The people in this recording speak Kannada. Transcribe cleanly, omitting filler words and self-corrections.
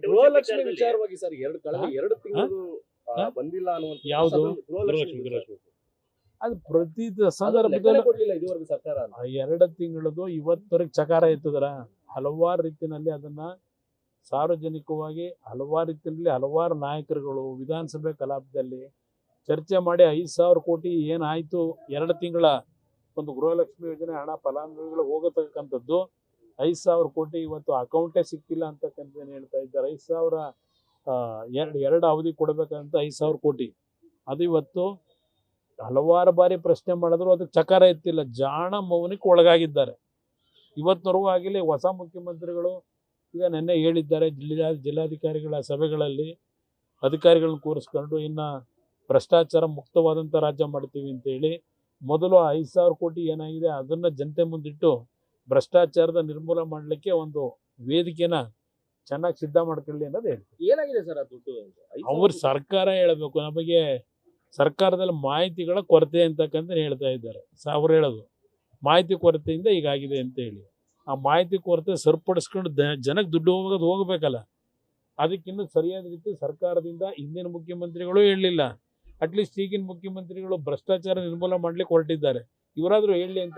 ಗೃಹಲಕ್ಷ್ಮಿ ವಿಚಾರವಾಗಿ ಸರ್ ಕಳೆದ 2 ತಿಂಗಳು ಬಂದಿಲ್ಲ ಅನ್ನುವಂತ ಯಾವುದು ಗೃಹಲಕ್ಷ್ಮಿ ಅದು ಪ್ರತಿ ಸಂದರ್ಭದಲ್ಲಿ ಕೊಡ್ಲಿಲ್ಲ ಇದುವರೆಗೂ ಸರ್ಕಾರ 2 ತಿಂಗಳದು ಇವತ್ತವರೆಗೆ ಚಕಾರ ಎತ್ತಿದ್ರ ಹಲವಾರು ರೀತಿಯಲ್ಲಿ ಅದನ್ನ ಸಾರ್ವಜನಿಕವಾಗಿ ಹಲವಾರು ರೀತಿಯಲ್ಲಿ ಹಲವಾರು ನಾಯಕರುಗಳು ವಿಧಾನಸಭೆ ಕಲಾಪದಲ್ಲಿ ಚರ್ಚೆ ಮಾಡಿ 5,000 ಕೋಟಿ ಏನಾಯ್ತು 2 ತಿಂಗಳ ಒಂದು ಗೃಹಲಕ್ಷ್ಮಿ ಯೋಜನೆ ಹಣ ಫಲಾನುಭವಿಗಳು ಹೋಗತಕ್ಕಂಥದ್ದು 5,000 ಕೋಟಿ ಇವತ್ತು ಅಕೌಂಟೇ ಸಿಕ್ತಿಲ್ಲ ಅಂತಕ್ಕಂಥ ಹೇಳ್ತಾ ಇದ್ದಾರೆ. 5,000 ಎರಡು ಅವಧಿ ಕೊಡಬೇಕಂತ 5,000 ಕೋಟಿ ಅದು ಇವತ್ತು ಹಲವಾರು ಬಾರಿ ಪ್ರಶ್ನೆ ಮಾಡಿದ್ರು ಅದಕ್ಕೆ ಚಕಾರ ಎತ್ತಿಲ್ಲ. ಜಾಣ ಮೌನಕ್ಕೆ ಒಳಗಾಗಿದ್ದಾರೆ. ಇವತ್ತಿನವರೆಗೂ ಆಗಿಲ್ಲ. ಹೊಸ ಮುಖ್ಯಮಂತ್ರಿಗಳು ಈಗ ನೆನ್ನೆ ಹೇಳಿದ್ದಾರೆ ಜಿಲ್ಲಾಧಿಕಾರಿಗಳ ಸಭೆಗಳಲ್ಲಿ ಅಧಿಕಾರಿಗಳನ್ನ ಕೂರಿಸ್ಕೊಂಡು ಇನ್ನು ಭ್ರಷ್ಟಾಚಾರ ಮುಕ್ತವಾದಂಥ ರಾಜ್ಯ ಮಾಡ್ತೀವಿ ಅಂತೇಳಿ ಮೊದಲು 5,000 ಕೋಟಿ ಏನಾಗಿದೆ ಅದನ್ನು ಜನತೆ ಮುಂದಿಟ್ಟು ಭ್ರಷ್ಟಾಚಾರದ ನಿರ್ಮೂಲನೆ ಮಾಡಲಿಕ್ಕೆ ಒಂದು ವೇದಿಕೆನ ಚೆನ್ನಾಗಿ ಸಿದ್ಧ ಮಾಡ್ಕೊಳ್ಳಿ ಅನ್ನೋದು ಹೇಳಿ. ಏನಾಗಿದೆ ಸರ್ ಅದು ದುಡ್ಡು ಅವ್ರ ಸರ್ಕಾರ ಹೇಳಬೇಕು. ನಮಗೆ ಸರ್ಕಾರದಲ್ಲಿ ಮಾಹಿತಿಗಳ ಕೊರತೆ ಅಂತಕ್ಕಂತ ಹೇಳ್ತಾ ಇದ್ದಾರೆ. ಅವ್ರು ಹೇಳೋದು ಮಾಹಿತಿ ಕೊರತೆಯಿಂದ ಹೀಗಾಗಿದೆ ಅಂತ ಹೇಳಿ. ಆ ಮಾಹಿತಿ ಕೊರತೆ ಸರಿಪಡಿಸ್ಕೊಂಡು ಜನಕ್ಕೆ ದುಡ್ಡು ಹೋಗಬೇಕಲ್ಲ. ಅದಕ್ಕಿಂತ ಸರಿಯಾದ ರೀತಿ ಸರ್ಕಾರದಿಂದ ಹಿಂದಿನ ಮುಖ್ಯಮಂತ್ರಿಗಳು ಹೇಳಲಿಲ್ಲ. ಅಟ್ಲೀಸ್ಟ್ ಈಗಿನ ಮುಖ್ಯಮಂತ್ರಿಗಳು ಭ್ರಷ್ಟಾಚಾರ ನಿರ್ಮೂಲನೆ ಮಾಡ್ಲಿಕ್ಕೆ ಹೊರಟಿದ್ದಾರೆ. ಇವರಾದರೂ ಹೇಳಲಿ ಅಂತ